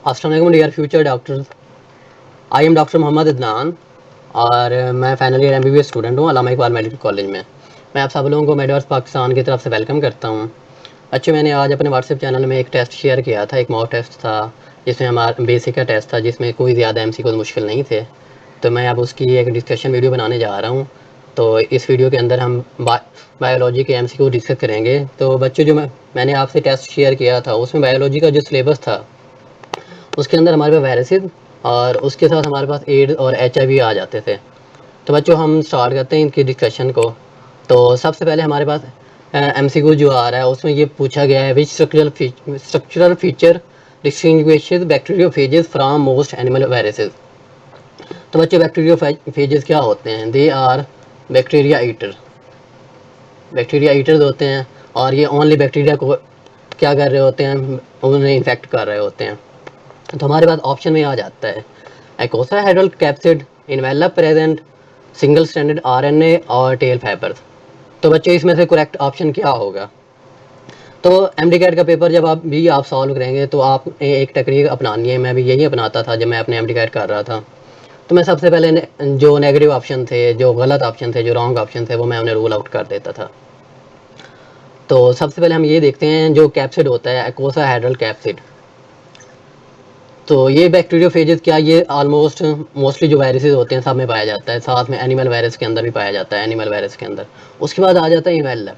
अस्सलाम वालेकुम dear future doctors. I am doctor Mohammad Adnan और मैं फाइनल ईयर MBBS स्टूडेंट हूँ अल्लामा इकबाल मेडिकल कॉलेज में। मैं आप सब लोगों को मेडवर्स पाकिस्तान की तरफ से वेलकम करता हूँ। अच्छे, मैंने आज अपने व्हाट्सएप चैनल में एक टेस्ट शेयर किया था, एक मॉक टेस्ट था जिसमें हमारा बेसिक का टेस्ट था, जिसमें कोई ज़्यादा MCQ मुश्किल नहीं थे। तो मैं अब उसकी एक डिस्कशन वीडियो बनाने जा रहा हूँ। तो इस वीडियो के अंदर हम बायोलॉजी के MCQ डिस्कस करेंगे। तो बच्चों, जो मैंने आपसे टेस्ट शेयर किया था उसमें बायोलॉजी का जो सिलेबस था उसके अंदर हमारे पास वायरसेस और उसके साथ हमारे पास एड्स और HIV आ जाते थे। तो बच्चों, हम स्टार्ट करते हैं इनकी डिस्कशन को। तो सबसे पहले हमारे पास MCQ जो आ रहा है उसमें ये पूछा गया है, which structural feature distinguishes bacteriophages from most animal viruses. तो बच्चों, बैक्टीरियोफेजेस क्या होते हैं? They are bacteria eater. Bacteria eaters होते हैं और ये ओनली बैक्टीरिया को क्या कर रहे होते हैं? उन्हें इन्फेक्ट कर रहे होते हैं। तो हमारे पास ऑप्शन में आ जाता है आइकोसाहेड्रल capsid, envelope present, single stranded RNA और टेल फाइबर्स। तो बच्चों, इसमें से करेक्ट ऑप्शन क्या होगा? तो MD-CAT का पेपर जब आप सॉल्व करेंगे तो आप एक टेक्निक अपनानी है। मैं भी यही अपनाता था जब मैं अपने MD-CAT कर रहा था। तो मैं सबसे पहले जो नेगेटिव ऑप्शन थे, जो गलत ऑप्शन थे, जो रॉन्ग ऑप्शन थे, वो मैं उन्हें रूल आउट कर देता था। तो सबसे पहले हम ये देखते हैं, जो कैप्सिड होता है आइकोसाहेड्रल कैप्सिड। तो ये बैक्टीरियोफेजेस क्या, ये ऑलमोस्ट मोस्टली जो वायरसेस होते हैं सब में पाया जाता है, साथ में एनिमल वायरस के अंदर भी पाया जाता है, एनिमल वायरस के अंदर। उसके बाद आ जाता है इनवेलप।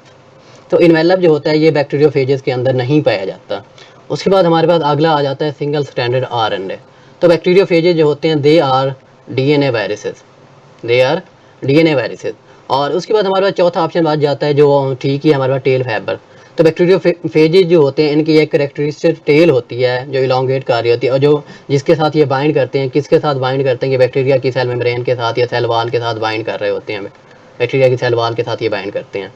तो इनवेलप जो होता है ये बैक्टीरियोफेजेस के अंदर नहीं पाया जाता। उसके बाद हमारे पास अगला आ जाता है सिंगल स्ट्रैंडेड RNA। तो बैक्टीरियोफेजेस जो होते हैं they are DNA viruses, they are DNA viruses. और उसके बाद हमारे पास चौथा ऑप्शन बच जाता है, जो ठीक ही हमारे पास टेल फाइबर। तो बैक्टीरियोफेजेज जो होते हैं इनकी एक करेक्टरिस्टिक टेल होती है जो इलोंगेट कर रही होती है, और जो जिसके साथ ये बाइंड करते हैं, किसके साथ बाइंड करते हैं? ये बैक्टीरिया की सेल मेम्ब्रेन के साथ या सेल वाल के साथ बाइंड कर रहे होते हैं। बैक्टीरिया की सेल वाल के साथ ये बाइंड करते हैं।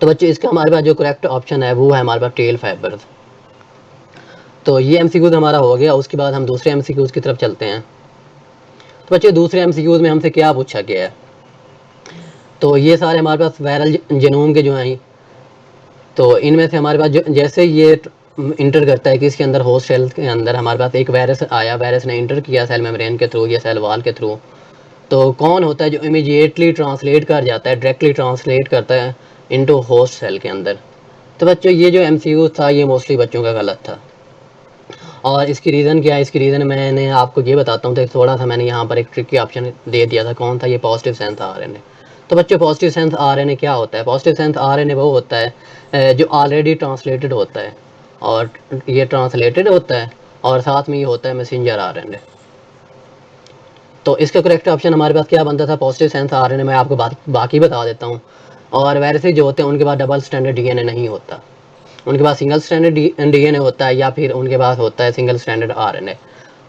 तो बच्चों, इसका हमारे पास जो करेक्ट ऑप्शन है वो है हमारे पास टेल फाइबर्स। तो ये MCQ हमारा हो गया। उसके बाद हम दूसरे MCQ की तरफ चलते हैं। तो बच्चों, दूसरे MCQ में हमसे क्या पूछा गया है? तो ये सारे हमारे पास वायरल जेनोम के जो हैं, तो इनमें से हमारे पास जो जैसे ये इंटर करता है कि इसके अंदर होस्ट सेल के अंदर हमारे पास एक वायरस आया, वायरस ने इंटर किया सेल मेम्ब्रेन के थ्रू या सेल वॉल के थ्रू। तो कौन होता है जो इमीडिएटली ट्रांसलेट कर जाता है, डायरेक्टली ट्रांसलेट करता है इनटू होस्ट सेल के अंदर? तो बच्चों, ये जो MCQ था ये मोस्टली बच्चों का गलत था। और इसकी रीज़न क्या है? इसकी रीज़न मैंने आपको ये बताता हूँ। तो थोड़ा सा मैंने यहाँ पर एक ट्रिकी ऑप्शन दे दिया था। कौन था? ये पॉजिटिव सेंस RNA। तो बच्चों, पॉजिटिव सेंस RNA क्या होता है? पॉजिटिव सेंस RNA वो होता है जो ऑलरेडी ट्रांसलेटेड होता है, और ये ट्रांसलेटेड होता है और साथ में ये होता है मैसेंजर RNA। तो इसका करेक्ट ऑप्शन हमारे पास क्या बनता था? Positive sense RNA। मैं आपको बाकी बता देता हूँ। और वायरसेस जो होते हैं उनके पास डबल स्टैंडर्ड DNA नहीं होता, उनके पास सिंगल स्टैंडर्ड DNA होता है, या फिर उनके पास होता है सिंगल स्टैंडर्ड RNA।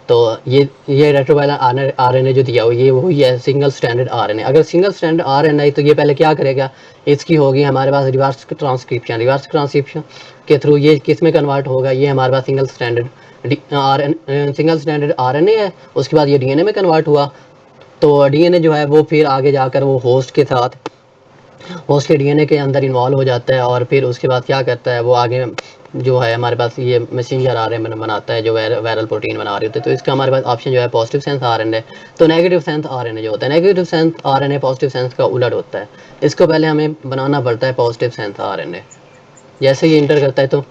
तो ये रेट्रोवायरल RNA जो दिया हुआ ये वही है सिंगल स्टैंडर्ड RNA। अगर सिंगल स्टैंडर्ड RNA तो ये पहले क्या करेगा? इसकी होगी हमारे पास रिवर्स ट्रांसक्रिप्शन। रिवर्स ट्रांसक्रिप्शन के थ्रू ये किस में कन्वर्ट होगा? ये हमारे पास सिंगल स्टैंडर्ड RNA है। उसके बाद ये DNA में कन्वर्ट हुआ। तो DNA जो है वो फिर आगे जाकर वो होस्ट के DNA के अंदर इन्वॉल्व हो जाता है, और फिर उसके बाद क्या करता है? वो आगे जो है हमारे पास ये मैसेंजर RNA बनाता है, जो वायरल प्रोटीन बना रही होती है। तो इसका हमारे पास ऑप्शन जो है पॉजिटिव सेंस RNA। तो नेगेटिव सेंस RNA जो होता है, negative sense RNA positive sense का उलट होता है। इसको पहले हमें बनाना पड़ता है पॉजिटिव सेंस RNA। जैसे ये इंटर करता है तो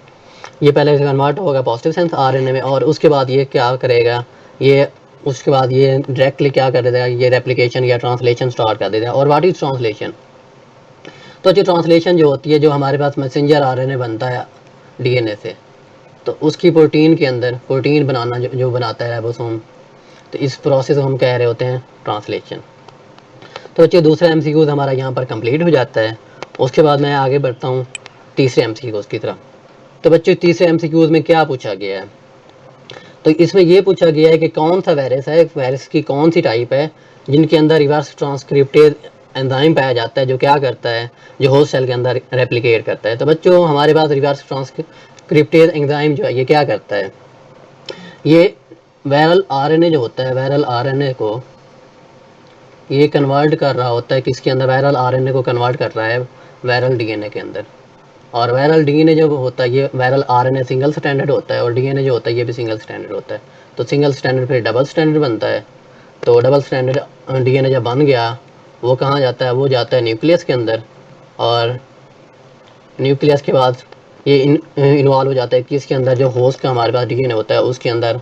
ये पहले कन्वर्ट होगा पॉजिटिव सेंस RNA में, और उसके बाद ये क्या करेगा? ये उसके बाद ये डायरेक्टली क्या कर देगा? ये रेप्लिकेशन या ट्रांसलेशन स्टार्ट कर देगा। और व्हाट इज ट्रांसलेशन? तो जो ट्रांसलेशन जो होती है, जो हमारे पास मैसेंजर RNA बनता है DNA से, तो उसकी प्रोटीन के अंदर प्रोटीन बनाना जो बनाता है राइबोसोम, तो इस प्रोसेस को हम कह रहे होते हैं ट्रांसलेशन। तो बच्चों, दूसरा MCQ हमारा यहाँ पर कंप्लीट हो जाता है। उसके बाद मैं आगे बढ़ता हूँ तीसरे MCQ की तरफ। तो बच्चों, तीसरे MCQ में क्या पूछा गया है? तो इसमें ये पूछा गया है कि कौन सा वायरस है, वायरस की कौन सी टाइप है जिनके अंदर रिवर्स ट्रांसक्रिप्टेज एंजाइम पाया जाता है, जो क्या करता है? जो होस्ट सेल के अंदर रेप्लिकेट करता है। तो बच्चों, हमारे पास रिवर्स ट्रांसक्रिप्टेज एंजाइम जो है ये क्या करता है? ये वायरल RNA जो होता है, वायरल RNA को ये कन्वर्ट कर रहा होता है किसके अंदर? वायरल RNA को कन्वर्ट कर रहा है वायरल DNA के अंदर। और वायरल डीएनए जो होता है, ये वायरल आरएनए सिंगल स्टैंडर्ड होता है, और डीएनए जो होता है ये भी सिंगल स्टैंडर्ड होता है। तो सिंगल स्टैंडर्ड फिर डबल स्टैंडर्ड बनता है। तो डबल स्टैंडर्ड डीएनए जब बन गया, वो कहाँ जाता है, वो जाता है न्यूक्लियस के अंदर, और न्यूक्लियस के बाद ये इन्वॉल्व हो जाता है कि इसके अंदर जो होस्ट का हमारे पास डीएनए होता है उसके अंदर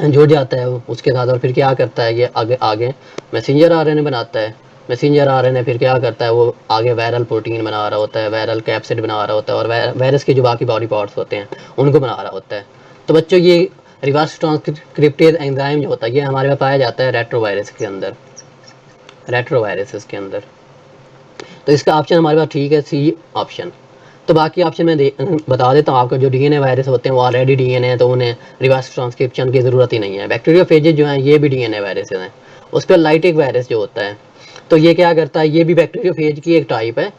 जुड़ जाता है वो उसके साथ, और फिर क्या करता है, ये आगे आगे मैसेंजर आरएनए बनाता है। मैसेंजर आरएनए फिर क्या करता है, वो आगे वायरल प्रोटीन बना रहा होता है, वायरल कैप्सिड बना रहा होता है, और वायरस के जो बाकी बॉडी पार्ट्स होते हैं उनको बना रहा होता है। तो बच्चों, ये रिवर्स ट्रांसक्रिप्टेज एंजाइम जो होता है ये हमारे पास पाया जाता है रेट्रोवायरस के अंदर, रेट्रोवायरसेस के अंदर। तो इसका ऑप्शन हमारे पास ठीक है, सी ऑप्शन। तो बाकी ऑप्शन मैं बता देता हूँ आपको। जो डीएनए वायरस होते हैं वो ऑलरेडी डीएनए है, तो उन्हें रिवर्स ट्रांसक्रिप्शन की ज़रूरत ही नहीं है। बैक्टीरियोफेजेज जो हैं ये भी डीएनए वायरस हैं। उस पर लाइटिक वायरस जो होता है, तो ये क्या करता है, ये भी बैक्टीरियोफेज की एक टाइप है,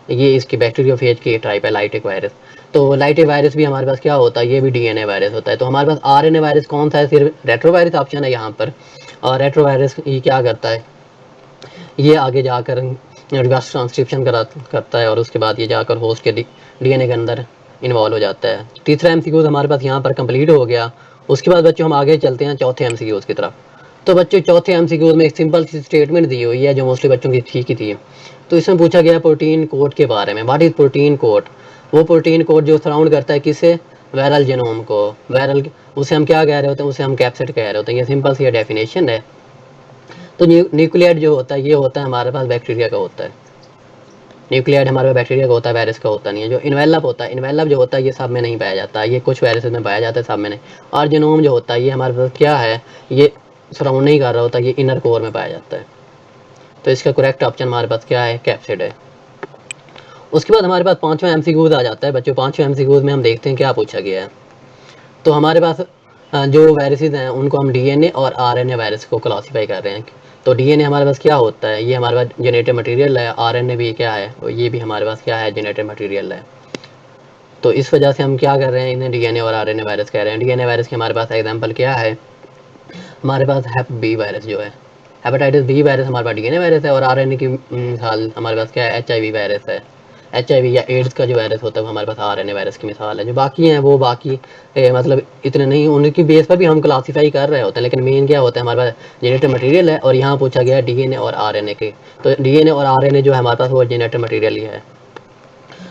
ये इसकी बैक्टीरियोफेज की एक टाइप है लाइटिक वायरस। तो लाइटिक वायरस भी हमारे पास क्या होता है, ये भी डीएनए वायरस होता है। तो हमारे पास आरएनए वायरस कौन सा है, सिर्फ रेट्रोवायरस ऑप्शन है यहाँ पर। और रेट्रोवायरस ये क्या करता है, ये आगे जाकर रिवर्स ट्रांसक्रिप्शन करता है, और उसके बाद ये जाकर होस्ट के डीएनए के अंदर इन्वॉल्व हो जाता है। तीसरा एमसीक्यूज हमारे पास यहाँ पर कंप्लीट हो गया। उसके बाद बच्चों हम आगे चलते हैं चौथे एमसीक्यूज की तरफ। तो बच्चों, चौथे एमसीक्यूज में एक सिंपल सी स्टेटमेंट दी हुई है जो मोस्टली बच्चों की ठीक ही थी। तो इसमें पूछा गया प्रोटीन कोड के बारे में। What is protein code? वो प्रोटीन कोड जो सराउंड करता है किसे, वायरल जेनोम को। वायरल, उसे हम क्या कह रहे होते हैं, उसे हम कैप्सिड कह रहे होते हैं। ये सिंपल सी डेफिनेशन है। तो न्यूक्लियाइड जो होता है ये होता है हमारे पास बैक्टीरिया का होता है। न्यूक्लियाइड हमारे पास बैक्टीरिया का होता है, वायरस का होता नहीं है। जो इन्वेलप होता है, इन्वेलप जो होता है ये सब में नहीं पाया जाता, ये कुछ वायरसेस में पाया जाता है, सब में नहीं। और जीनोम जो होता है ये हमारे पास क्या है, ये सराउंड नहीं कर रहा होता, ये इनर कोर में पाया जाता है। तो इसका करेक्ट ऑप्शन हमारे पास क्या है, कैप्सिड है। उसके बाद हमारे पास पाँचवें एमसीक्यूज आ जाता है बच्चों। पाँचवें एमसीक्यूज में हम देखते हैं क्या पूछा गया है। तो हमारे पास जो वायरसेस हैं उनको हम डीएनए और आरएनए वायरस को क्लासीफाई कर रहे हैं। तो डीएनए हमारे पास क्या होता है, ये हमारे पास जेनेटिक मटेरियल है। आरएनए भी क्या है, ये भी हमारे पास क्या है, जेनेटिक मटेरियल है। तो इस वजह से हम क्या कर रहे हैं, इन्हें डीएनए और आरएनए वायरस कह रहे हैं। डीएनए वायरस के हमारे पास एग्जाम्पल क्या है, हमारे पास हेप बी वायरस जो है, हेपेटाइटिस बी वायरस हमारे पास डीएनए वायरस है। और आरएनए की मिसाल हमारे पास क्या है, एचआईवी वायरस है। एचआईवी या एड्स का जो वायरस होता है वो हमारे पास आरएनए वायरस की मिसाल है। जो बाकी हैं वो बाकी मतलब इतने नहीं, उनकी बेस पर भी हम क्लासीफाई कर रहे होते हैं, लेकिन मेन क्या होता है, हमारे पास जेनेटिक मटेरियल है। और यहाँ पूछा गया है डीएनए और आरएनए के। तो डीएनए और आरएनए जो है हमारे पास वो जेनेटिक मटेरियल ही है।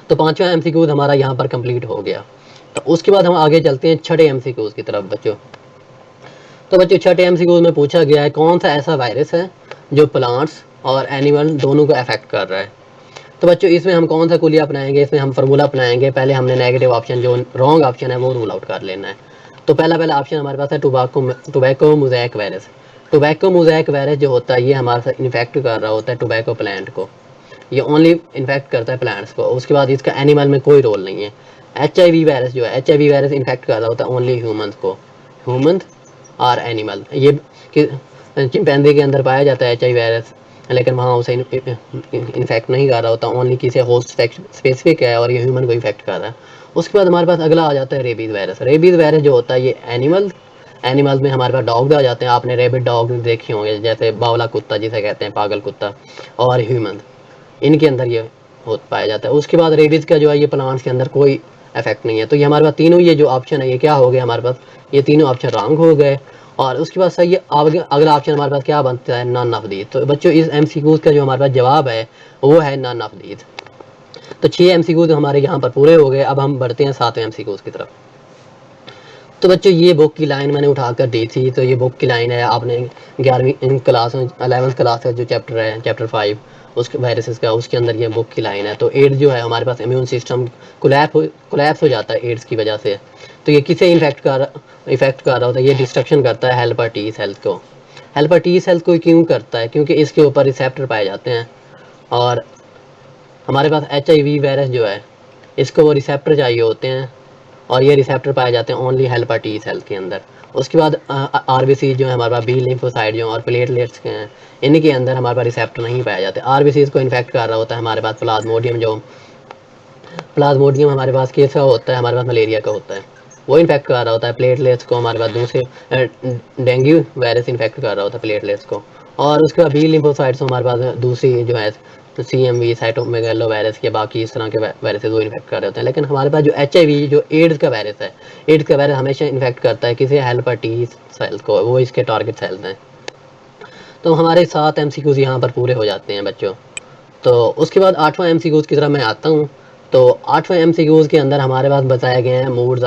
तो पाँचवा एमसीक्यूज हमारा यहाँ पर कंप्लीट हो गया। तो उसके बाद हम आगे चलते हैं छठे एमसीक्यूज की तरफ बच्चों। तो बच्चों, छठे एमसीक्यूज में पूछा गया है कौन सा ऐसा वायरस है जो प्लांट्स और एनिमल दोनों को अफेक्ट कर रहा है। तो बच्चों, इसमें हम कौन सा कुलिया अपनाएंगे, इसमें हम फार्मूला अपनाएंगे। पहले हमने नेगेटिव ऑप्शन जो रॉन्ग ऑप्शन है वो रूल आउट कर लेना है। तो पहला ऑप्शन हमारे पास है tobacco mosaic virus. Tobacco mosaic virus जो होता है ये हमारे साथ इन्फेक्ट कर रहा होता है टोबैको प्लांट को। ये ओनली इन्फेक्ट करता है प्लांट्स को। उसके बाद इसका एनिमल में कोई रोल नहीं है। एचआईवी वायरस जो है, एचआईवी वायरस इन्फेक्ट कर रहा होता है ओनली ह्यूमंस को, ह्यूमन और एनिमल। ये चिंपैंजी के अंदर पाया जाता है एचआईवी वायरस, लेकिन वहाँ उसे इन्फेक्ट नहीं कर रहा होता, ओनली किसी होस्ट स्पेसिफिक है और ये ह्यूमन को इफेक्ट कर रहा है। उसके बाद हमारे पास अगला आ जाता है रेबीज वायरस। रेबीज वायरस जो होता है ये एनिमल्स में हमारे पास डॉग आ जाते हैं। आपने रेबिड डॉग देखे होंगे, जैसे बावला कुत्ता जिसे कहते हैं, पागल कुत्ता, और ह्यूमन, इनके अंदर ये पाया जाता है। उसके बाद रेबीज का जो है ये प्लांट्स के अंदर कोई इफेक्ट नहीं है। तो ये हमारे पास तीनों ये जो ऑप्शन है ये क्या हो गए हमारे पास, ये तीनों ऑप्शन रॉन्ग हो गए। और उसके बाद सही अगला ऑप्शन हमारे पास क्या बनता है, नन ऑफ दीज। तो बच्चों, इस एमसीक्यूज का जो हमारे पास जवाब है वो है नन ऑफ दीज। तो 6 एमसीक्यूज हमारे यहाँ पर पूरे हो गए। अब हम बढ़ते हैं 7वें एमसीक्यूज की तरफ। तो बच्चों, ये बुक की लाइन मैंने उठाकर दी थी। तो ये बुक की लाइन है, आपने 11वीं क्लास 11th क्लास का जो चैप्टर है, चैप्टर 5 उसके वायरसेस का, उसके अंदर ये बुक की लाइन है। तो एड्स जो है हमारे पास इम्यून सिस्टम कोलैप्स हो जाता है एड्स की वजह से। तो ये किसे इफेक्ट कर रहा होता है, ये डिस्ट्रक्शन करता है हेल्पर टी सेल्स को। हेल्पर टी सेल्स को क्यों करता है, क्योंकि इसके ऊपर रिसेप्टर पाए जाते हैं। और हमारे पास एचआईवी वायरस जो है इसको वो रिसेप्टर चाहिए होते हैं, और ये रिसेप्टर पाए जाते हैं ओनली हेल्पर टी सेल के अंदर। उसके बाद आरबीसी जो है हमारे पास, बी लिम्फोसाइट जो और प्लेटलेट्स के हैं, इनके अंदर हमारे पास रिसेप्टर नहीं पाए जाते। आरबीसी को इन्फेक्ट कर रहा होता है हमारे पास प्लाज्मोडियम हमारे पास कैसा होता है, हमारे पास मलेरिया का होता है, वो इन्फेक्ट कर रहा होता है। प्लेटलेट्स को हमारे पास दूसरे डेंगू वायरस इन्फेक्ट कर रहा होता है प्लेटलेट्स को। और उसके बाद बी लिम्फोसाइट्स हमारे पास दूसरी जो है तो CMV, साइटोमेगालो वायरस के बाकी इस तरह के वायरसेस वो इन्फेक्ट कर रहे होते हैं। लेकिन हमारे पास जो HIV जो एड्स का वायरस है, एड्स का वायरस हमेशा इन्फेक्ट करता है किसी हेल्पर T सेल्स को, वो इसके टारगेट सेल्स हैं। तो हमारे 7 MCQs यहाँ पर पूरे हो जाते हैं बच्चों। तो उसके बाद 8वां MCQs की तरफ मैं आता हूँ। तो 8वां MCQs के अंदर हमारे पास बताए गए हैं मोड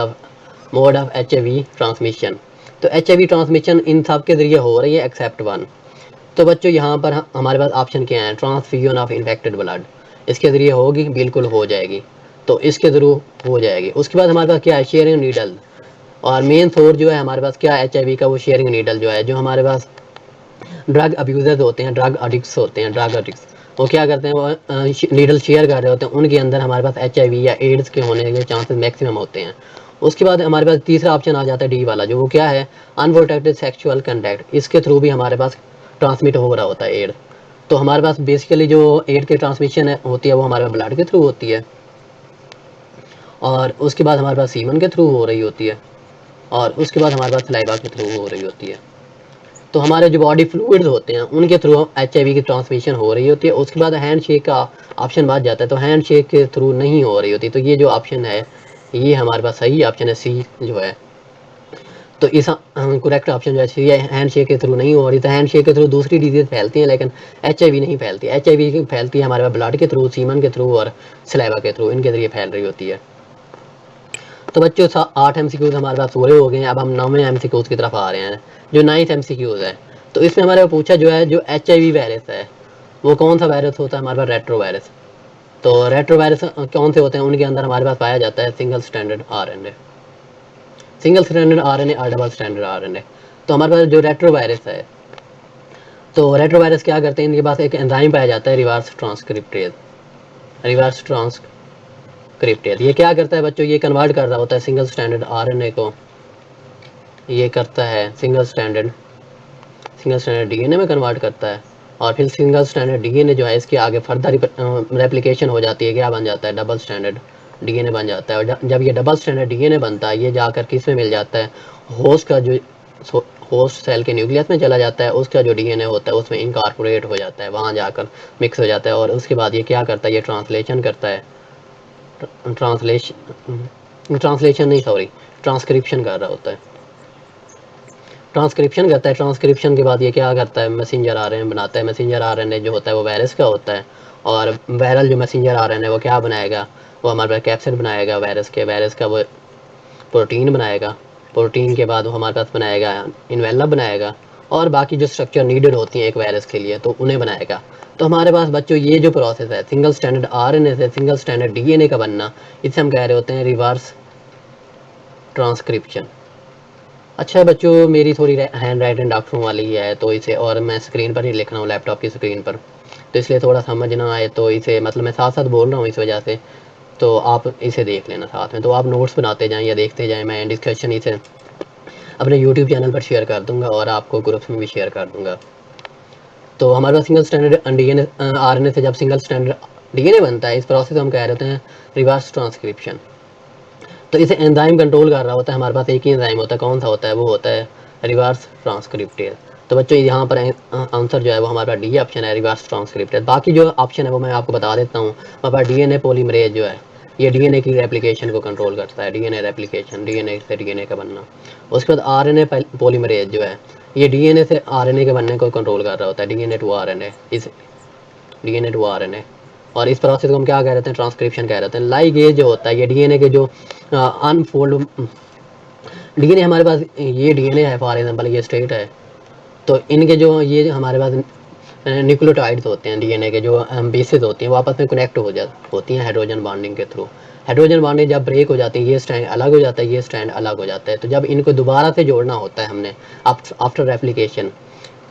ऑफ HIV ट्रांसमिशन। तो HIV ट्रांसमिशन इन सब के ज़रिए हो रही है एक्सेप्ट 1। तो बच्चों यहाँ पर हमारे पास ऑप्शन क्या है, ट्रांसफ्यूजन ऑफ इन्फेक्टेड ब्लड, इसके ज़रिए होगी, बिल्कुल हो जाएगी, तो इसके थ्रू हो जाएगी। उसके बाद हमारे पास क्या है, शेयरिंग नीडल, और मेन सोर्स जो है हमारे पास क्या है HIV का, वो शेयरिंग नीडल जो है, जो हमारे पास ड्रग अब्यूजर्स होते हैं, ड्रग अडिक्ट्स होते हैं, ड्रग अडिक्ट्स, वो क्या करते हैं, वो नीडल शेयर कर रहे होते हैं, उनके अंदर हमारे पास HIV या एड्स के होने के चांसेस मैक्सिमम होते हैं। उसके बाद हमारे पास तीसरा ऑप्शन आ जाता है D वाला, जो वो क्या है, अनप्रोटेक्टेड सेक्सुअल कंटैक्ट, इसके थ्रू भी हमारे पास ट्रांसमिट हो रहा होता है एड्स। तो हमारे पास बेसिकली जो एड्स की ट्रांसमिशन होती है वो हमारे ब्लड के थ्रू होती है, और उसके बाद हमारे पास सीमन के थ्रू हो रही होती है, और उसके बाद हमारे पास सलाइवा के थ्रू हो रही होती है। तो हमारे जो बॉडी फ्लूइड्स होते हैं उनके थ्रू HIV की ट्रांसमिशन हो रही होती है। उसके बाद हैंड शेक का ऑप्शन बात जाता है, तो हैंड शेक के थ्रू नहीं हो रही होती। तो ये जो ऑप्शन है ये हमारे पास सही ऑप्शन है, C जो है। तो इस करेक्ट ऑप्शन जो है हैंड शेक के थ्रू नहीं हो रही। तो हैंड शेक के थ्रू दूसरी डिजीज फैलती हैं, लेकिन HIV नहीं फैलती। HIV फैलती है हमारे पास ब्लड के थ्रू, सीमन के थ्रू और सलाइवा के थ्रू, इनके जरिए फैल रही होती है। तो बच्चों 8 MCQs हमारे पास पूरे हो गए हैं। अब हम 9वें MCQs की तरफ आ रहे हैं, जो 9th MCQs है। तो इसमें हमारे को पूछा जो है, जो HIV वायरस है वो कौन सा वायरस होता है, हमारे पास रेट्रो वायरस। तो रेट्रो वायरस कौन से होते हैं, उनके अंदर हमारे पास पाया जाता है single stranded RNA, single stranded RNA और डबल स्ट्रैंडेड RNA। तो हमारे पास जो रेट्रो वायरस है, तो रेट्रो वायरस क्या करते हैं, इनके पास एक एंजाइम पाया जाता है रिवर्स ट्रांसक्रिप्टेज, रिवर्स ट्रांसक्रिप्टेज। ये क्या करता है बच्चों, ये कन्वर्ट कर रहा होता है सिंगल स्ट्रैंडेड RNA को, ये करता है सिंगल स्ट्रैंडेड DNA में कन्वर्ट करता है, और फिर सिंगल स्ट्रैंडेड DNA जो है इसके आगे फर्दर रेप्लिकेशन हो जाती है, क्या बन जाता है, डबल स्ट्रैंडेड DNA बन जाता है। और जब ये डबल स्ट्रैंडेड DNA बनता है, ये जाकर किस में मिल जाता है, होस्ट का जो होस्ट सेल के न्यूक्लियस में चला जाता है, उसका जो DNA होता है उसमें इनकॉर्पोरेट हो जाता है, वहाँ जाकर मिक्स हो जाता है। और उसके बाद ये क्या करता है, ये ट्रांसलेशन करता है, ट्रांसलेशन नहीं सॉरी ट्रांसक्रिप्शन कर रहा होता है, ट्रांसक्रिप्शन करता है। ट्रांसक्रिप्शन के बाद ये क्या करता है, मैसेंजर RNA बनाता है। मैसेंजर RNA जो होता है वो वायरस का होता है, और वायरल जो मैसेंजर RNA वो क्या बनाएगा, वो हमारे पास कैप्सिड बनाएगा वायरस के, वायरस का वो प्रोटीन बनाएगा, प्रोटीन के बाद वो हमारे पास बनाएगा इन्वेलप बनाएगा, और बाकी जो स्ट्रक्चर नीडेड होती हैं एक वायरस के लिए तो उन्हें बनाएगा। तो हमारे पास बच्चों ये जो प्रोसेस है सिंगल स्ट्रैंडेड RNA से सिंगल स्ट्रैंडेड DNA का बनना, इसे हम कह रहे होते हैं रिवर्स ट्रांसक्रिप्शन। अच्छा बच्चों, मेरी थोड़ी हैंड राइटिंग डॉक्टरों वाली ही है, तो इसे, और मैं स्क्रीन पर ही लिख रहा हूँ लैपटॉप की स्क्रीन पर, तो इसलिए थोड़ा समझ ना आए तो इसे, मतलब मैं साथ साथ बोल रहा हूँ इस वजह से, तो आप इसे देख लेना साथ में। तो आप नोट्स बनाते जाएं या देखते जाएं, मैं डिस्कशन इसे अपने यूट्यूब चैनल पर शेयर कर दूंगा और आपको ग्रुप्स में भी शेयर कर दूंगा। तो हमारे पास सिंगल स्टैंडर्ड DNA RNA से जब सिंगल स्टैंडर्ड DNA बनता है, इस प्रोसेस हम कह रहे होते हैं रिवर्स ट्रांसक्रिप्शन। तो इसे एंजाइम कंट्रोल कर रहा होता है, हमारे पास एक ही एंजाइम होता है, कौन सा होता है, वो होता है रिवर्स ट्रांसक्रिप्टेज। तो बच्चों यहाँ पर आंसर जो है वो हमारे पास D ऑप्शन है, रिवर्स ट्रांसक्रिप्टेज। बाकी जो ऑप्शन है वो मैं आपको बता देता हूँ। हमारे पास DNA पॉलीमरेज जो है, ये DNA की रेप्लिकेशन को कंट्रोल करता है, DNA रेप्लिकेशन, DNA से DNA का बनना। उसके बाद RNA पॉलीमरेज जो है, ये DNA से RNA के बनने को कंट्रोल कर रहा होता है, DNA to RNA, इस DNA to RNA। और इस प्रोसेस को हम क्या कह रहे हैं, ट्रांसक्रिप्शन कह रहे हैं। लाइगेज जो होता है, ये DNA के जो अनफोल्ड DNA हमारे पास, ये DNA है फॉर एग्जांपल, ये स्ट्रेट है, तो इनके जो ये हमारे पास न्यूक्लियोटाइड्स होते हैं DNA के, जो बेसिस होती हैं, वो आपस में कनेक्ट होती हैं हाइड्रोजन बॉन्डिंग के थ्रू। हाइड्रोजन बॉन्डिंग जब ब्रेक हो जाती है, ये स्ट्रैंड अलग हो जाता है, ये स्ट्रैंड अलग हो जाता है। तो जब इनको दोबारा से जोड़ना होता है हमने आफ्टर रेप्लिकेशन,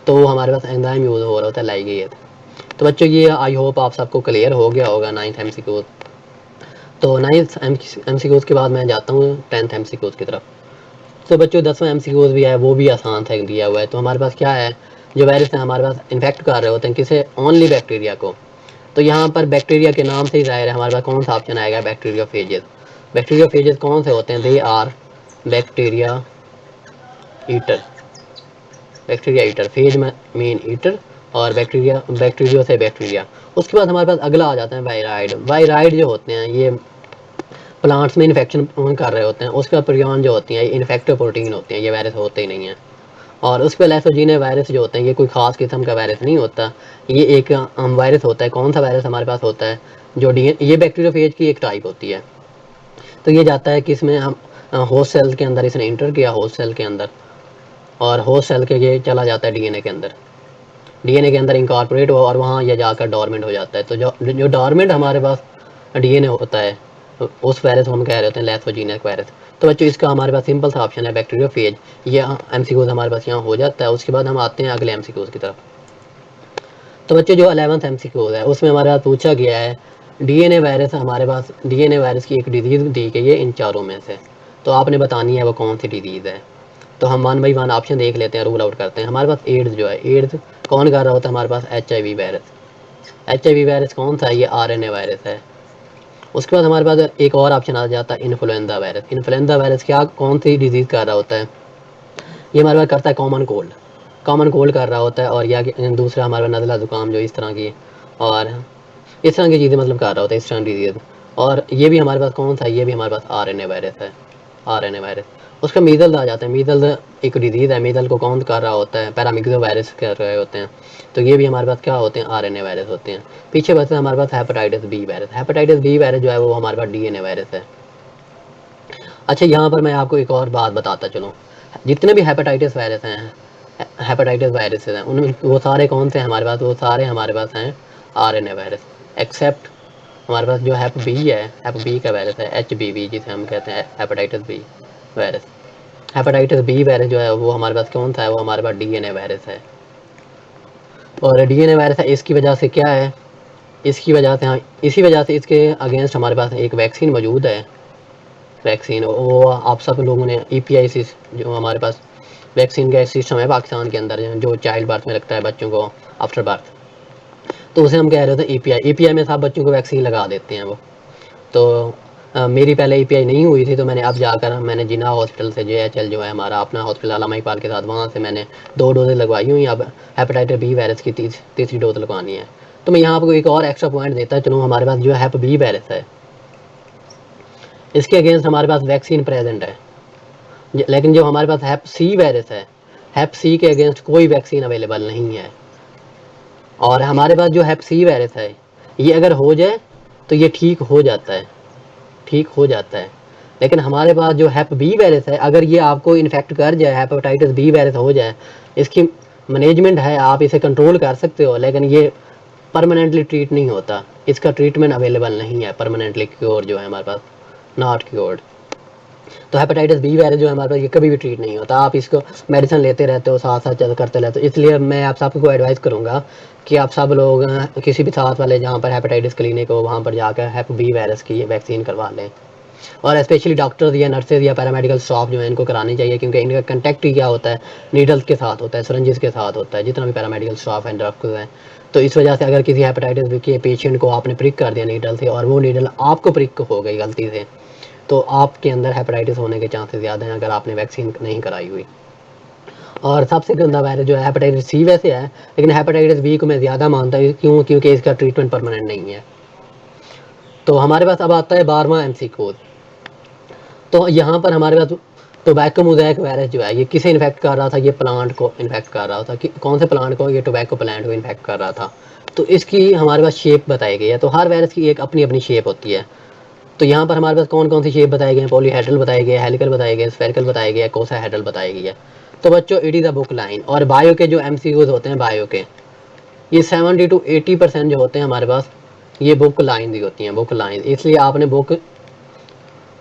तो हमारे पास एंजाइम यूज़ हो रहा होता है लाइगेज। तो बच्चों ये आई होप आप सबको क्लियर हो गया होगा 9th MCQ। तो 9th MCQ के बाद मैं जाता हूँ 10th MCQ की तरफ। तो बच्चों 10वां MCQ भी है, वो भी आसान था दिया हुआ है। तो हमारे पास क्या है, जो वायरस है हमारे पास इन्फेक्ट कर रहे होते हैं किसे, ओनली बैक्टीरिया को। तो यहाँ पर बैक्टीरिया के नाम से ही जाहिर है हमारे पास कौन सा ऑप्शन आएगा, बैक्टीरियोफेजेस। बैक्टीरियोफेजेस कौन से होते हैं, they are bacteria eater, bacteria eater, phage mean eater और बैक्टीरिया से बैक्टीरिया। उसके बाद हमारे पास अगला आ जाता है वायराइड। वायराइड जो होते हैं ये प्लांट्स में इन्फेक्शन कर रहे होते हैं। उसके बाद प्रियॉन जो होती हैं ये इन्फेक्टिव प्रोटीन होते हैं, ये वायरस होते ही नहीं हैं। और उसके बाद लैथोजेनिक वायरस जो होते हैं ये कोई ख़ास किस्म का वायरस नहीं होता, ये एक वायरस होता है। कौन सा वायरस हमारे पास होता है, जो ये बैक्टीरियोफेज की एक टाइप होती है। तो ये जाता है कि इसमें हम होस्ट सेल के अंदर इसने इंटर किया, होस्ट सेल के अंदर, और होस्ट सेल के ये चला जाता है डीएनए के अंदर, डीएनए के अंदर इनकॉर्पोरेट हुआ और वहाँ ये जाकर डोरमेंट हो जाता है। तो जो डोरमेंट हमारे पास डीएनए होता है उस वायरस को हम कह रहे होते हैं लैथोजेनिक वायरस। तो बच्चों इसका हमारे पास सिंपल सा ऑप्शन है बैक्टीरियोफेज। ये एमसीक्यूज हमारे पास यहाँ हो जाता है। उसके बाद हम आते हैं अगले एमसीक्यूज की तरफ। तो बच्चों जो 11th एमसीक्यूज है उसमें हमारे पास पूछा गया है डीएनए वायरस। हमारे पास डीएनए वायरस की एक डिजीज़ दी गई है इन चारों में से, तो आपने बतानी है वो कौन सी डिजीज़ है। तो हम 1 बाई 1 ऑप्शन देख लेते हैं, रूल आउट करते हैं। हमारे पास एड्स जो है, एड्स कौन कर रहा होता है हमारे पास, HIV वायरस। HIV वायरस कौन सा है, ये RNA वायरस है। उसके बाद हमारे पास एक और ऑप्शन आ जाता है इन्फ्लुएंजा वायरस। इन्फ्लुएंजा वायरस क्या कौन सी डिजीज़ कर रहा होता है, ये हमारे पास करता है कॉमन कोल्ड, कॉमन कोल्ड कर रहा होता है। और या दूसरा हमारे पास नज़ला ज़ुकाम जो इस तरह की और इस तरह की चीज़ें मतलब कर रहा होता है, इस तरह की डिजीज़। और ये भी हमारे पास कौन सा है, ये भी हमारे पास RNA वायरस है, RNA वायरस। उसका मीज़ल्स आ जाता है। मीज़ल्स एक डिजीज़ है, मीज़ल को कौन कर रहा होता है, पैरामिक्सो वायरस कर रहे होते हैं। तो ये भी हमारे पास क्या होते हैं, RNA वायरस होते हैं। पीछे बचता है हमारे पास hepatitis B virus. Hepatitis B virus जो है वो हमारे पास DNA वायरस है। अच्छा, यहाँ पर मैं आपको एक और बात बताता चलूँ, जितने भी हेपेटाइटिस वायरस हैं, हेपेटाइटिस वायरसेस हैं, उनमें वो सारे कौन से हैं हमारे पास, वो सारे हमारे पास हैं RNA वायरस, एक्सेप्ट हमारे पास जो हेप बी है, हेप बी का वायरस है HBV, जिसे हम कहते हैं hepatitis B virus. Hepatitis B virus जो है वो हमारे पास कौन सा है, वो हमारे पास DNA वायरस है। और DNA वायरस है, इसकी वजह से क्या है, इसकी वजह से हाँ, इसी वजह से इसके अगेंस्ट हमारे पास एक वैक्सीन मौजूद है। वैक्सीन वो आप सब लोगों ने EPI जो हमारे पास वैक्सीन का एक सिस्टम है पाकिस्तान के अंदर जो चाइल्ड बर्थ में लगता है बच्चों को आफ्टर बर्थ, तो उसे हम कह रहे थे EPI में सब बच्चों को वैक्सीन लगा देते हैं वो। तो मेरी पहले EPI नहीं हुई थी, तो मैंने अब जाकर मैंने जिन्ना हॉस्पिटल से JHL जो है हमारा अपना हॉस्पिटल अल्लामा इकबाल के साथ, वहाँ से मैंने 2 डोजें लगवाई हुई। अब हेपेटाइटिस बी वायरस की तीसरी डोज लगवानी है। तो मैं यहाँ आपको एक और एक्स्ट्रा पॉइंट देता चलूँ, हमारे पास जो हेप बी वायरस है इसके अगेंस्ट हमारे पास वैक्सीन प्रेजेंट है, लेकिन जो हमारे पास हेप सी वायरस है, हेप सी के अगेंस्ट कोई वैक्सीन अवेलेबल नहीं है। और हमारे पास जो हेप सी वायरस है ये अगर हो जाए तो ये ठीक हो जाता है, ठीक हो जाता है। लेकिन हमारे पास जो हेप बी वायरस है, अगर ये आपको इन्फेक्ट कर जाए, हेपेटाइटिस बी वायरस हो जाए, इसकी मैनेजमेंट है, आप इसे कंट्रोल कर सकते हो, लेकिन ये परमानेंटली ट्रीट नहीं होता, इसका ट्रीटमेंट अवेलेबल नहीं है परमानेंटली, क्योर जो है हमारे पास नॉट क्योर्ड। तो हेपेटाइटिस बी वायरस जो है हमारे पास ये कभी भी ट्रीट नहीं होता, आप इसको मेडिसिन लेते रहते हो, साथ साथ चल करते रहते हो। इसलिए मैं आप सबको एडवाइस करूँगा कि आप सब लोग किसी भी साथ वाले जहाँ पर हेपेटाइटिस क्लिनिक हो वहाँ पर जाकर हेप बी वायरस की वैक्सीन करवा लें। और स्पेशली डॉक्टर्स या नर्सेज या पैरामेडिकल स्टाफ जो है इनको करानी चाहिए, क्योंकि इनका कंटेक्ट ही क्या होता है, नीडल्स के साथ होता है, सिरिंजेस के साथ होता है, जितना भी पैरामेडिकल स्टाफ है, डॉक्टर्स हैं। तो इस वजह से अगर किसी हेपेटाइटिस के पेशेंट को आपने प्रिक कर दिया नीडल से और वो नीडल आपको प्रिक हो गई गलती से, तो आपके अंदर हेपेटाइटिस होने के चांसेस ज़्यादा हैं अगर आपने वैक्सीन नहीं कराई हुई। और सबसे गंदा वायरस जो है हेपेटाइटिस सी वैसे है, लेकिन हेपेटाइटिस बी को मैं ज़्यादा मानता हूँ, क्यों, क्योंकि इसका ट्रीटमेंट परमानेंट नहीं है। तो हमारे पास अब आता है 12वां MCQ। तो यहाँ पर हमारे पास टोबैको मोज़ेक वायरस जो है ये किसे इन्फेक्ट कर रहा था, ये प्लांट को इन्फेक्ट कर रहा था। कि कौन से प्लांट को, ये टोबैको प्लांट को इन्फेक्ट कर रहा था। तो इसकी हमारे पास शेप बताई गई है। तो हर वायरस की एक अपनी अपनी शेप होती है। तो यहाँ पर हमारे पास कौन कौन सी शेप बताई गई है, पॉलीहेड्रल बताई गई है, हेलिकल बताई गई है, स्फेरिकल बताई गई है, कोसाहेड्रल बताई गई है। तो बच्चों it is a book line. और बायो के जो MCQs होते हैं, बायो के ये 70 to 80% जो होते हैं हमारे पास ये बुक लाइन ही होती हैं, बुक लाइन। इसलिए आपने बुक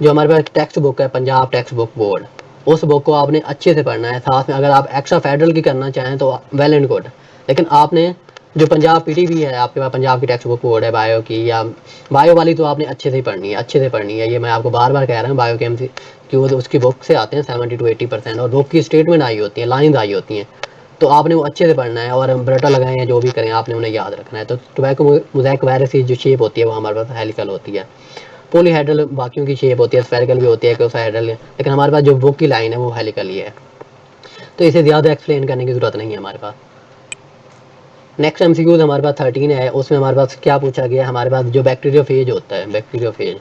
जो हमारे पास टेक्स्ट बुक है, पंजाब टेक्स्ट बुक बोर्ड, उस बुक को आपने अच्छे से पढ़ना है। साथ में अगर आप एक्स्ट्रा फेडरल की करना चाहें तो वेल एंड गुड, लेकिन आपने जो पंजाब PTB है, आपके पास पंजाब की टेक्स्ट बुक बोर्ड है बायो की, या बायो वाली, तो आपने अच्छे से ही पढ़नी है, अच्छे से पढ़नी है। ये मैं आपको बार बार कह रहा हूँ, बायो के MCQ उसकी बुक से आते हैं 70 to 80%, और बुक की स्टेटमेंट आई होती है, लाइन्स आई होती हैं, तो आपने वो अच्छे से पढ़ना है। और ब्रेटा लगाएं या जो भी करें आपने उन्हें याद रखना है। तो टोबैको मोज़ेक वायरस की जो शेप होती है वो हमारे पास हेलिकल होती है, पॉलीहेड्रल बाकियों की शेप होती है, स्फेरिकल भी होती है, कोसाहेड्रल, लेकिन हमारे पास जो बुक की लाइन है वो हेलिकल ही है। तो इसे ज़्यादा एक्सप्लेन करने की ज़रूरत नहीं है हमारे पास। नेक्स्ट एमसीक्यूज हमारे पास 13 है। उसमें हमारे पास क्या पूछा गया है, हमारे पास जो बैक्टीरियोफेज होता है, बैक्टीरियोफेज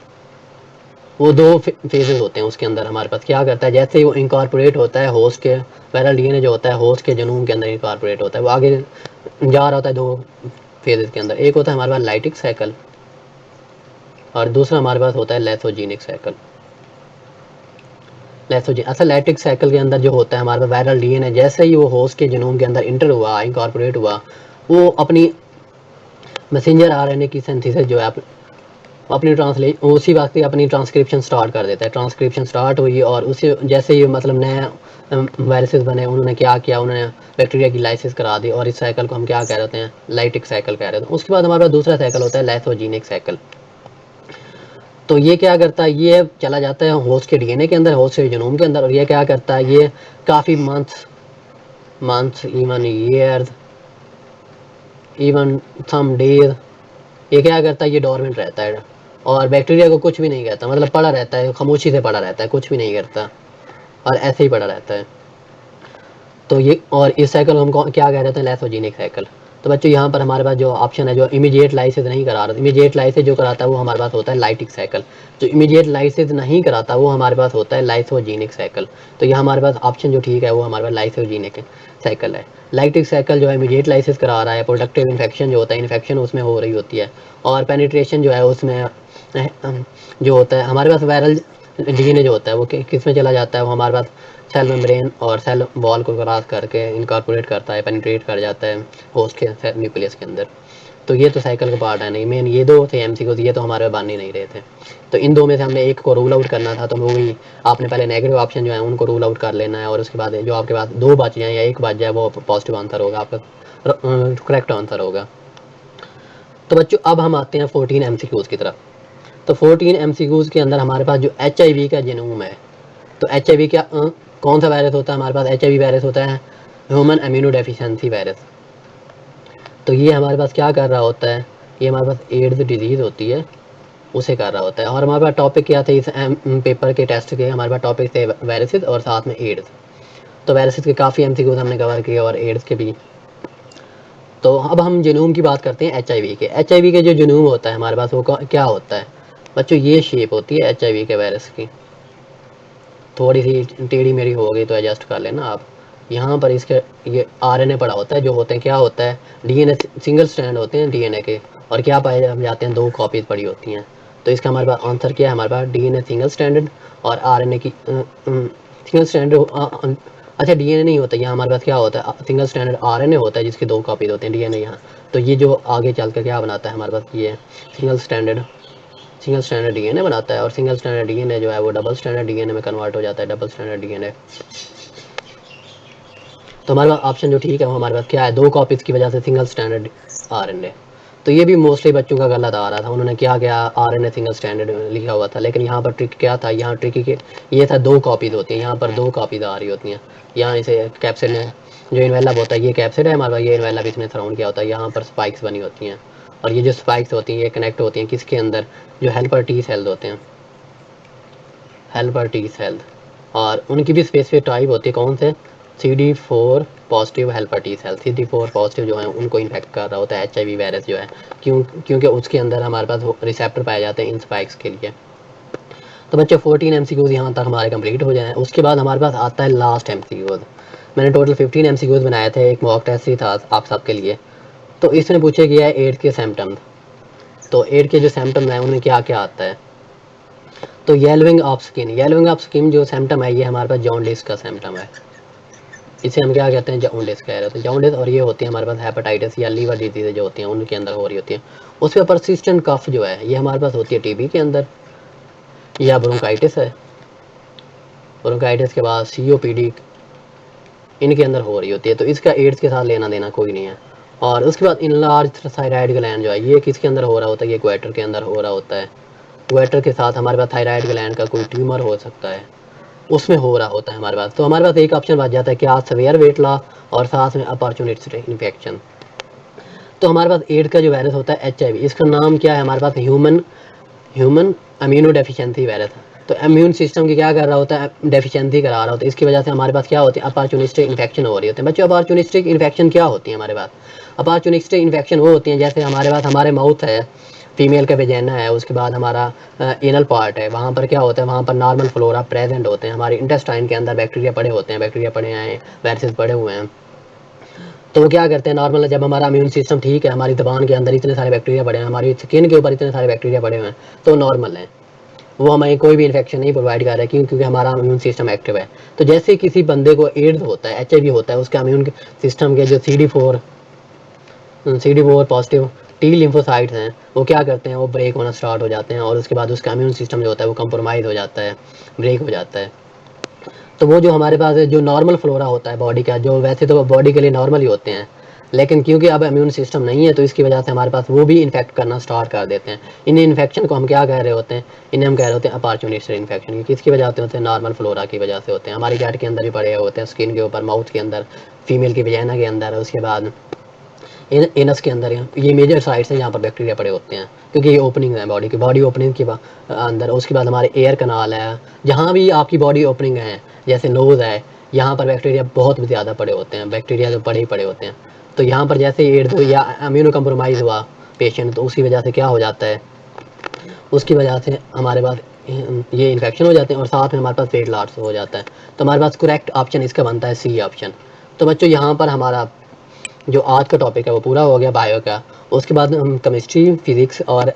वो दो फेजेस होते हैं उसके अंदर। हमारे पास क्या करता है, जैसे ही वो इंकॉर्पोरेट होता है होस्ट के, वायरल डीएनए जो होता है होस्ट के जनूम के अंदर इंकॉर्पोरेट होता है, वो आगे जा रहा होता है दो फेजेस के अंदर। एक होता है हमारे पास लाइटिक साइकिल और दूसरा हमारे पास होता है लेथोजेनिक साइकिल। अच्छा, लैक्टिक साइकिल के अंदर जो होता है हमारे पास वायरल डीएनए जैसे ही वो होस्ट के जीनोम के अंदर इंटर हुआ, इनकॉर्पोरेट हुआ, वो अपनी मैसेंजर आरएनए की सिंथेसिस जो है अपनी उसी वक्त अपनी ट्रांसक्रिप्शन स्टार्ट कर देता है। ट्रांसक्रिप्शन स्टार्ट हुई और उसी जैसे ही मतलब नए वायरसेस बने, उन्होंने क्या किया, उन्होंने बैक्टीरिया की लाइसिस करा दी और इस साइकिल को हम क्या कह रहे हैं, लाइटिक साइकिल कह रहे हैं। उसके बाद हमारे पास दूसरा साइकिल होता है लाइसोजेनिक साइकिल। तो ये क्या करता है, ये चला जाता है होस्ट के डीएनए के अंदर, होस्ट के जीनोम के अंदर, और ये क्या करता है, ये काफ़ी months even years even some days ये क्या करता है, ये डोरमेंट रहता है और बैक्टीरिया को कुछ भी नहीं कहता, मतलब पड़ा रहता है, खामोशी से पड़ा रहता है, कुछ भी नहीं करता और ऐसे ही पड़ा रहता है। तो ये और इस साइकिल को हम क्या कह रहे हैं, लाइसोजेनिक साइकिल। तो बच्चों यहाँ पर हमारे पास जो ऑप्शन है, जो इमीडिएट लाइसिस नहीं करा रहा, इमीडिएट लाइसिस जो कराता है वो हमारे पास होता है लाइटिक साइकिल। जो इमीडिएट लाइसिस नहीं कराता वो हमारे पास होता है लाइसोजेनिक साइकिल। तो यह हमारे पास ऑप्शन जो ठीक है वो हमारे पास लाइसोजेनिक साइकिल है। लाइटिक साइकिल जो है इमीडिएट लाइसिस करा रहा है, प्रोडक्टिव इन्फेक्शन जो होता है, इन्फेक्शन उसमें हो रही होती है, और पेनिट्रेशन जो है उसमें जो होता है हमारे पास वायरल डीएनए जो होता है वो किस में चला जाता है, वो हमारे पास सेल मेम्ब्रेन और सेल वॉल को क्रॉस करके इनकॉर्पोरेट करता है, पेनिट्रेट कर जाता है होस्ट के न्यूक्लियस के अंदर। तो ये तो साइकिल का पार्ट है नहीं, मेन ये दो थे एमसीक्यूज, ये तो हमारे बन ही नहीं रहे थे। तो इन दो में से हमने एक को रूल आउट करना था, तो वही आपने पहले नेगेटिव ऑप्शन जो है उनको रूल आउट कर लेना है, और उसके बाद जो आपके पास दो बच जाए या एक बच जाए वो पॉजिटिव आंसर होगा, आपका करेक्ट आंसर होगा। तो बच्चों अब हम आते हैं 14 एमसीक्यूज की तरफ। तो 14 एमसीक्यूज के अंदर हमारे पास जो HIV का जीनोम है, तो HIV क्या कौन सा वायरस होता है, हमारे पास HIV वायरस होता है ह्यूमन इम्यूनो डेफिशिएंसी वायरस। तो ये हमारे पास क्या कर रहा होता है, ये हमारे पास एड्स डिजीज़ होती है उसे कर रहा होता है। और हमारे पास टॉपिक क्या थे इस पेपर के टेस्ट के, हमारे पास टॉपिक थे वायरसेस और साथ में एड्स। तो वायरसेस के काफ़ी एमसीक्यूज हमने कवर किए और एड्स के भी। तो अब हम जीनोम की बात करते हैं HIV के। HIV के जो जीनोम होता है हमारे पास वो क्या होता है बच्चों, ये शेप होती है HIV के वायरस की। थोड़ी सी टेढ़ी मेढ़ी हो गई तो एडजस्ट कर लेना आप। यहाँ पर इसके ये RNA पड़ा होता है, जो होते हैं क्या होता है, DNA सिंगल स्ट्रैंड होते हैं DNA के, और क्या पाए जाते हैं, दो कॉपीज पड़ी होती हैं। तो इसका हमारे पास आंसर क्या है, हमारे पास DNA सिंगल स्ट्रैंडेड और RNA की सिंगल स्ट्रैंडेड। अच्छा DNA नहीं होता, यहाँ हमारे पास क्या होता है, सिंगल स्ट्रैंडेड RNA होता है जिसकी दो कॉपीज होते हैं DNA यहाँ। तो ये जो आगे चल कर क्या बनाता है हमारे पास, ये सिंगल स्ट्रैंडेड DNA बनाता है, और सिंगल स्ट्रैंडेड DNA जो है वो डबल स्ट्रैंडेड DNA में कन्वर्ट हो जाता है, डबल स्ट्रैंडेड DNA। तो हमारे पास ऑप्शन जो ठीक है वो हमारे पास क्या है, दो कॉपीज़ की वजह से सिंगल स्टैंडर्ड RNA। तो ये भी मोस्टली बच्चों का गलत आ रहा था, उन्होंने क्या किया RNA सिंगल स्टैंडर्ड लिखा हुआ था, लेकिन यहाँ पर ट्रिक क्या था, यहाँ ट्रिक के ये था दो कॉपीज़ होती हैं, यहाँ पर दो कॉपीज़ आ रही होती हैं। यहाँ इसे कैप्सिड में जो इन्वेलप होता है, ये कैप्सिड है हमारे पास, ये इन्वेलप इसमें सराउंड किया होता है, यहाँ पर स्पाइक्स बनी होती हैं, और ये जो स्पाइक्स होती हैं ये कनेक्ट होती हैं किसके अंदर, जो हेल्पर T सेल्स होते हैं, हेल्पर T सेल्स, और उनकी भी स्पेसिफिक टाइप होती है, कौन से, CD4 positive helper T cell. CD4 positive जो है उनको इन्फेक्ट कर रहा होता है HIV वायरस जो है, क्योंकि उसके अंदर हमारे पास रिसेप्टर पाए जाते हैं इन स्पाइक्स के लिए। तो बच्चे 14 MCQs यहाँ तक हमारे कंप्लीट हो जाए। उसके बाद हमारे पास आता है लास्ट MCQs। मैंने टोटल 15 MCQs बनाए थे, एक मॉक टेस्ट ही था आप सबके लिए। तो इसमें पूछे गया है एड्स के सिम्टम्स। तो एड्स के जो सिम्टम्स हैं उनमें क्या क्या आता है, तो येलोइंग ऑफ स्किन जो सिम्टम है ये हमारे पास जॉन्डिस का सिम्टम है, इसे हम क्या कहते हैं, जॉन्डिस कह रहे थे, जॉन्डिस। और ये होती है हमारे पास हेपेटाइटिस या लीवर डिजीज जो होती हैं उनके अंदर हो रही होती है। उसके परसिस्टेंट कफ जो है ये हमारे पास होती है TB के अंदर, या ब्रोंकाइटिस है, ब्रोंकाइटिस के बाद COPD इनके अंदर हो रही होती है। तो इसका एड्स के साथ लेना देना कोई नहीं है। और उसके बाद इनलार्ज थायराइड ग्लैंड जो है ये किसके अंदर हो रहा होता है, ये ग्वेटर के अंदर हो रहा होता है। ग्वेटर के साथ हमारे पास थायराइड ग्लैंड का कोई ट्यूमर हो सकता है, उसमें हो रहा होता है हमारे पास। तो हमारे पास एक ऑप्शन बच जाता है कि आज सवेयर वेट लॉस और साथ में अपॉर्चुनिटी इन्फेक्शन। तो हमारे पास एड्स का जो वायरस होता है HIV, इसका नाम क्या है हमारे पास, ह्यूमन इम्यूनो डेफिशिएंसी वायरस। तो इम्यून सिस्टम की क्या कर रहा होता है, डेफिशिएंसी करा रहा होता है। इसकी वजह से हमारे पास क्या होती है, अपॉर्चुनिस्टिक इन्फेक्शन हो रही होती है। बच्चों अपॉर्चुनिस्टिक इन्फेक्शन क्या होती है हमारे पास? अपॉर्चुनिस्टिक इन्फेक्शन वो होती हैं जैसे हमारे पास हमारे माउथ है, फीमेल का वेजाइना है, उसके बाद हमारा एनल पार्ट है, वहाँ पर क्या होता है, वहाँ पर नॉर्मल फ्लोरा प्रेजेंट होते हैं, हमारे इंटेस्टाइन के अंदर बैक्टीरिया पड़े होते हैं, बैक्टीरिया पड़े हैं, वायरसेस पड़े हुए हैं। तो वो क्या करते हैं, नॉर्मल जब हमारा इम्यून सिस्टम ठीक है, हमारी ज़बान के अंदर इतने सारे बैक्टीरिया पड़े हैं, हमारी स्किन के ऊपर इतने सारे बैक्टीरिया पड़े हुए हैं, तो नॉर्मल है, वो हमें कोई भी इन्फेक्शन नहीं प्रोवाइड कर रहा है, क्योंकि हमारा इम्यून सिस्टम एक्टिव है। तो जैसे किसी बंदे को एड्स होता है, HIV होता है, उसका इम्यून सिस्टम के जो CD4 पॉजिटिव टी लिम्फोसाइट्स हैं, वो क्या करते हैं, वो ब्रेक होना स्टार्ट हो जाते हैं, और उसके बाद उसका इम्यून सिस्टम जो होता है वो कंप्रोमाइज़ हो जाता है, ब्रेक हो जाता है। तो वो जो हमारे पास जो नॉर्मल फ्लोरा होता है बॉडी का, जो वैसे तो बॉडी के लिए नॉर्मल ही होते हैं, लेकिन क्योंकि अब इम्यून सिस्टम नहीं है, तो इसकी वजह से हमारे पास वो भी इन्फेक्ट करना स्टार्ट कर देते हैं। इन इन्फेक्शन को हम क्या कह रहे होते हैं, इन्हें हम कह रहे होते हैं अपॉर्चुनिस्टिक इन्फेक्शन। किसकी वजह से होते हैं, नॉर्मल फ्लोरा की वजह से होते हैं। हमारी गट के अंदर भी पड़े होते हैं, स्किन के ऊपर, माउथ के अंदर, फीमेल की वेजाइना के अंदर, उसके बाद एनस के अंदर, ये मेजर साइट्स हैं जहाँ पर बैक्टीरिया पड़े होते हैं, क्योंकि ये ओपनिंग है बॉडी ओपनिंग के अंदर। उसके बाद हमारे एयर कनाल है, जहाँ भी आपकी बॉडी ओपनिंग है, जैसे नोज़ है, यहाँ पर बैक्टीरिया बहुत ज़्यादा पड़े होते हैं, बैक्टीरिया तो पड़े ही पड़े होते हैं। तो यहाँ पर जैसे एड्स या इम्यूनो कम्प्रोमाइज़ हुआ पेशेंट, तो उसकी वजह से क्या हो जाता है, उसकी वजह से हमारे पास ये इन्फेक्शन हो जाते हैं, और साथ में हमारे पास वेट लॉस हो जाता है। तो हमारे पास करेक्ट ऑप्शन इसका बनता है C ऑप्शन। तो बच्चों यहाँ पर हमारा जो आज का टॉपिक है वो पूरा हो गया बायो का। उसके बाद हम केमिस्ट्री, फिज़िक्स और